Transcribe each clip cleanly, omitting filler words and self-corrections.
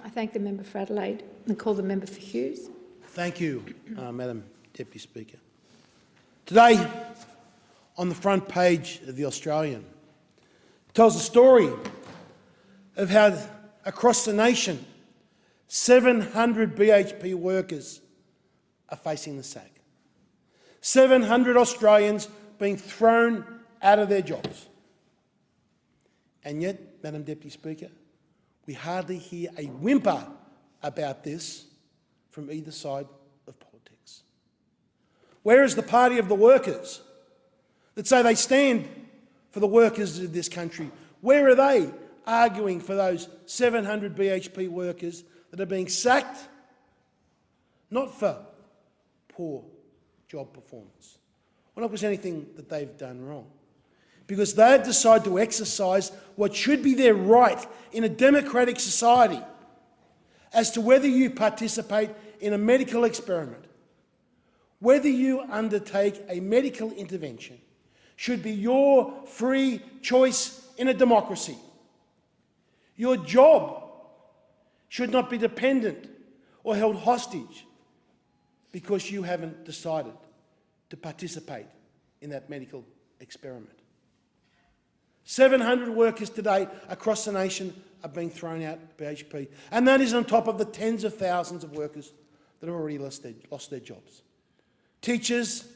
I thank the member for Adelaide and call the member for Hughes. Thank you, Madam Deputy Speaker. Today, on the front page of The Australian, tells a story of how across the nation 700 BHP workers are facing the sack. 700 Australians being thrown out of their jobs. And yet, Madam Deputy Speaker, we hardly hear a whimper about this from either side of politics. Where is the party of the workers that say they stand for the workers of this country? Where are they arguing for those 700 BHP workers that are being sacked, not for poor job performance, or not because anything that they've done wrong, because they've decided to exercise what should be their right in a democratic society as to whether you participate in a medical experiment, whether you undertake a medical intervention, should be your free choice in a democracy. Your job should not be dependent or held hostage because you haven't decided to participate in that medical experiment. 700 workers today across the nation are being thrown out of BHP, and that is on top of the tens of thousands of workers that have already lost their jobs. Teachers,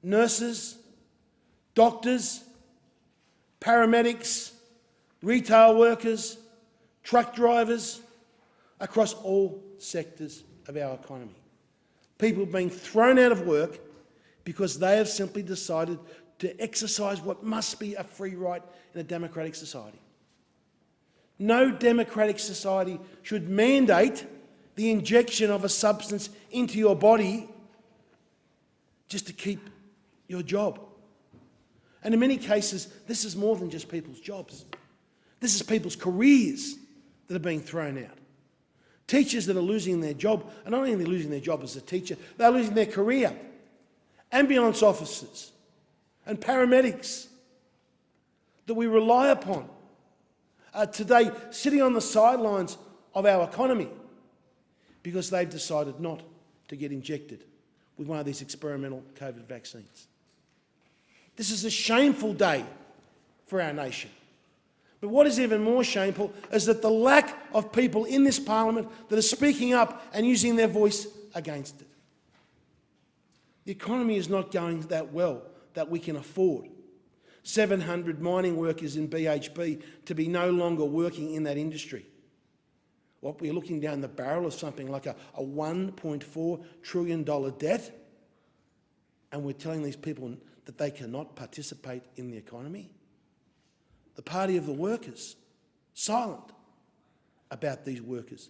nurses, doctors, paramedics, retail workers, truck drivers, across all sectors of our economy. People being thrown out of work because they have simply decided to exercise what must be a free right in a democratic society. No democratic society should mandate the injection of a substance into your body just to keep your job. And in many cases, this is more than just people's jobs. This is people's careers that are being thrown out. Teachers that are losing their job, and not only losing their job as a teacher, they're losing their career. Ambulance officers and paramedics that we rely upon are today sitting on the sidelines of our economy because they've decided not to get injected with one of these experimental COVID vaccines. This is a shameful day for our nation. But what is even more shameful is that the lack of people in this parliament that are speaking up and using their voice against it. The economy is not going that well that we can afford 700 mining workers in BHP to be no longer working in that industry. What, we're looking down the barrel of something like a $1.4 trillion debt, and we're telling these people that they cannot participate in the economy? The party of the workers, silent about these workers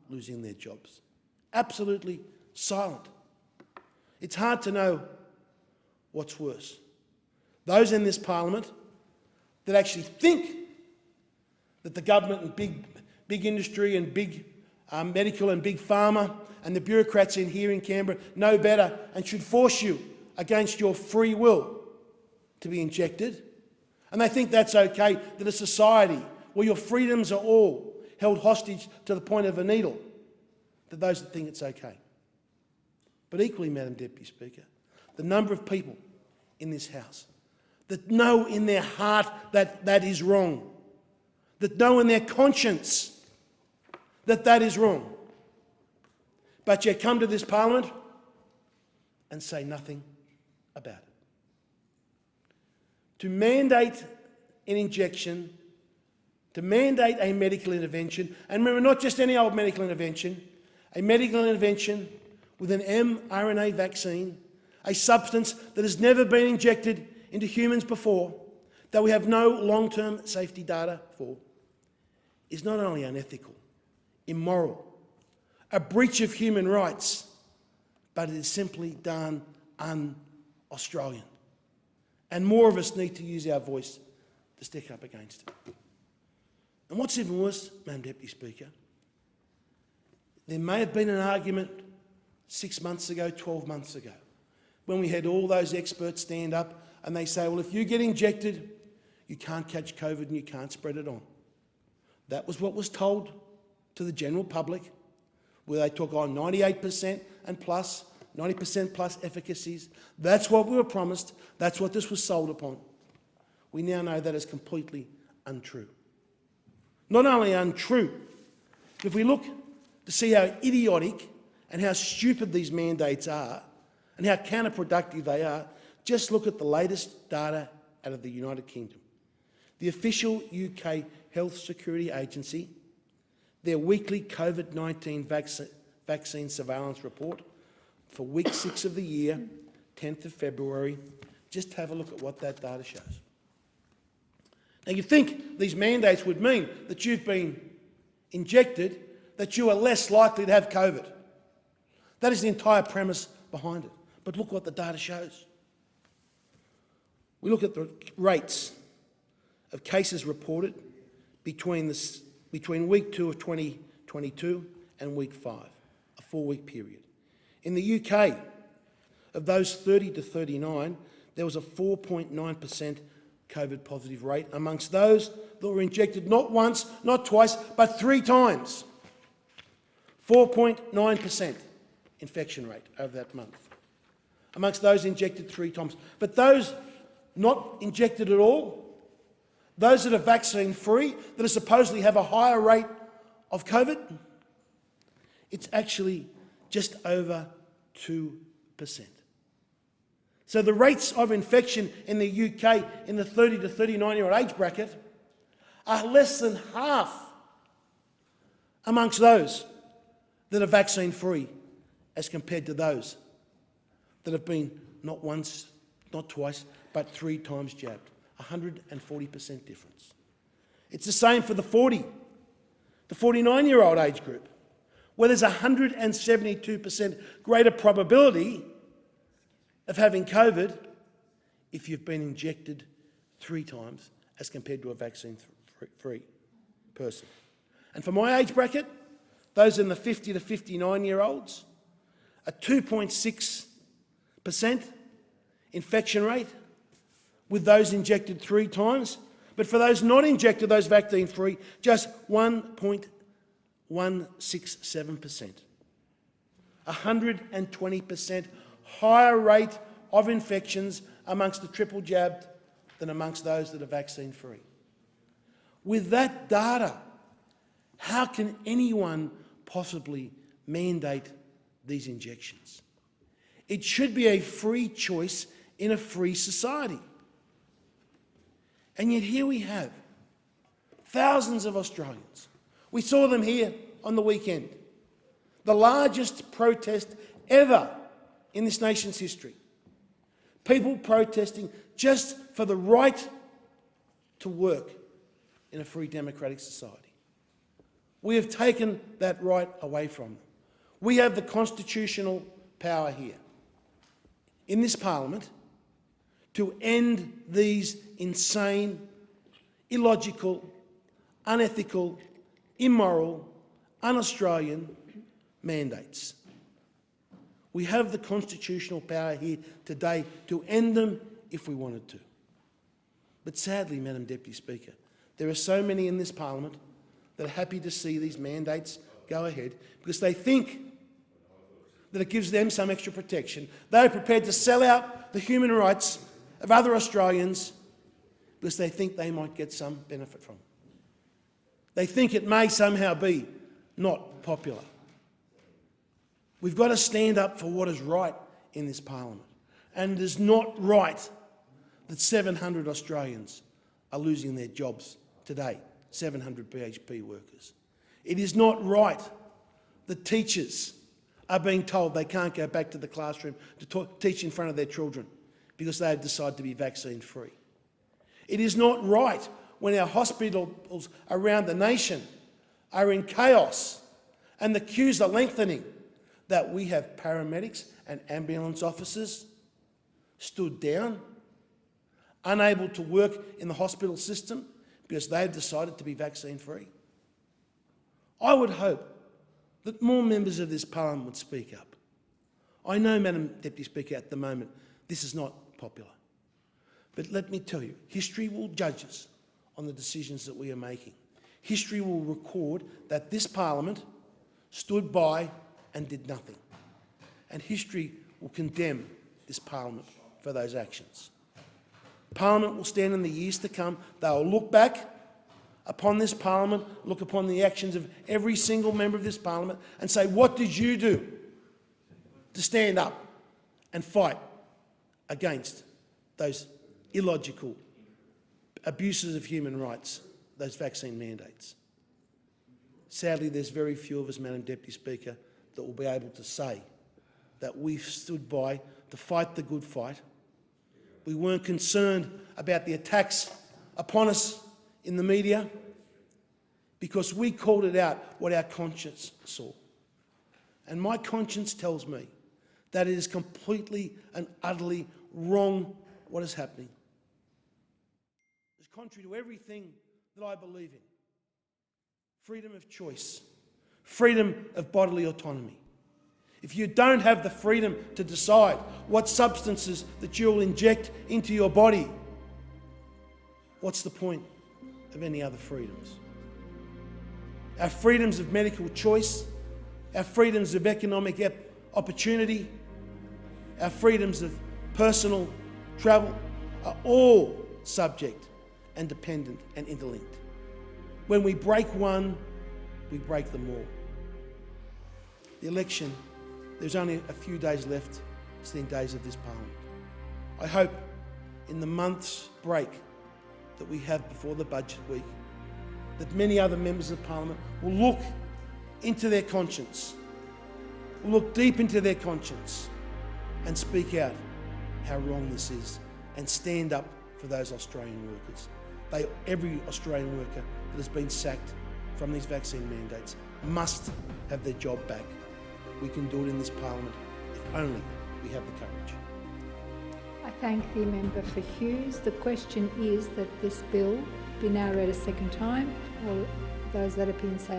losing their jobs. Absolutely silent. It's hard to know what's worse. Those in this parliament that actually think that the government and big industry and big medical and big pharma and the bureaucrats in here in Canberra know better and should force you against your free will to be injected. And they think that's okay, that a society where your freedoms are all held hostage to the point of a needle, that those that think it's okay. But equally, Madam Deputy Speaker, the number of people in this House that know in their heart that that is wrong, that know in their conscience that that is wrong, but yet come to this parliament and say nothing about it. To mandate an injection, to mandate a medical intervention, and remember, not just any old medical intervention, a medical intervention with an mRNA vaccine, a substance that has never been injected into humans before, that we have no long-term safety data for, is not only unethical, immoral, a breach of human rights, but it is simply done un-Australian. And more of us need to use our voice to stick up against it. And what's even worse, Madam Deputy Speaker, there may have been an argument 6 months ago, 12 months ago, when we had all those experts stand up and they say, well, if you get injected, you can't catch COVID and you can't spread it on. That was what was told to the general public, where they took on 98% and plus, 90% plus efficacies. That's what we were promised. That's what this was sold upon. We now know that is completely untrue. Not only untrue, but if we look to see how idiotic and how stupid these mandates are and how counterproductive they are, just look at the latest data out of the United Kingdom. The official UK Health Security Agency, their weekly COVID-19 vaccine surveillance report for week 6 of the year, 10th of February, just have a look at what that data shows. Now, you'd think these mandates would mean that you've been injected, that you are less likely to have COVID. That is the entire premise behind it. But look what the data shows. We look at the rates of cases reported between week 2 of 2022 and week 5, a 4-week period. In the UK, of those 30 to 39, there was a 4.9% COVID positive rate amongst those that were injected not once, not twice, but 3 times. 4.9% infection rate over that month amongst those injected 3 times. But those not injected at all, those that are vaccine-free, that are supposedly have a higher rate of COVID, it's actually just over 2%. So the rates of infection in the UK in the 30 to 39-year-old age bracket are less than half amongst those that are vaccine-free as compared to those that have been not once, not twice, but 3 times jabbed. 140% difference. It's the same for the 49-year-old age group, where there's 172% greater probability of having COVID if you've been injected 3 times as compared to a vaccine-free person. And for my age bracket, those in the 50 to 59-year-olds, a 2.6% infection rate with those injected 3 times. But for those not injected, those vaccine-free, just 1.167%. 120% higher rate of infections amongst the triple jabbed than amongst those that are vaccine-free. With that data, how can anyone possibly mandate these injections? It should be a free choice in a free society. And yet here we have thousands of Australians. We saw them here on the weekend. The largest protest ever in this nation's history. People protesting just for the right to work in a free democratic society. We have taken that right away from them. We have the constitutional power here in this Parliament to end these insane, illogical, unethical, immoral, un-Australian mandates. We have the constitutional power here today to end them if we wanted to. But sadly, Madam Deputy Speaker, there are so many in this Parliament that are happy to see these mandates go ahead because they think that it gives them some extra protection. They're prepared to sell out the human rights of other Australians because they think they might get some benefit from it. They think it may somehow be not popular. We've got to stand up for what is right in this Parliament. And it is not right that 700 Australians are losing their jobs today, 700 BHP workers. It is not right that teachers are being told they can't go back to the classroom to teach in front of their children because they have decided to be vaccine-free. It is not right when our hospitals around the nation are in chaos and the queues are lengthening that we have paramedics and ambulance officers stood down, unable to work in the hospital system because they've decided to be vaccine-free. I would hope that more members of this Parliament would speak up. I know, Madam Deputy Speaker, at the moment this is not popular. But let me tell you, history will judge us on the decisions that we are making. history will record that this parliament stood by and did nothing. And history will condemn this parliament for those actions. Parliament will stand in the years to come. They will look back upon this parliament, look upon the actions of every single member of this parliament and say, what did you do to stand up and fight against those illogical abuses of human rights, those vaccine mandates? Sadly, there's very few of us, Madam Deputy Speaker, that will be able to say that we've stood by to fight the good fight. We weren't concerned about the attacks upon us in the media because we called it out what our conscience saw. And my conscience tells me that it is completely and utterly wrong what is happening. It's contrary to everything that I believe in. Freedom of choice, freedom of bodily autonomy. If you don't have the freedom to decide what substances that you'll inject into your body, what's the point of any other freedoms? Our freedoms of medical choice, our freedoms of economic opportunity, our freedoms of personal travel are all subject and dependent and interlinked. When we break one, we break them all. The election, there's only a few days left, 16 days of this parliament. I hope in the month's break that we have before the budget week, that many other members of parliament will look into their conscience, will look deep into their conscience and speak out how wrong this is and stand up for those Australian workers. Every Australian worker that has been sacked from these vaccine mandates must have their job back. We can do it in this parliament if only we have the courage. I thank the member for Hughes. The question is that this bill be now read a second time. All those that opinion say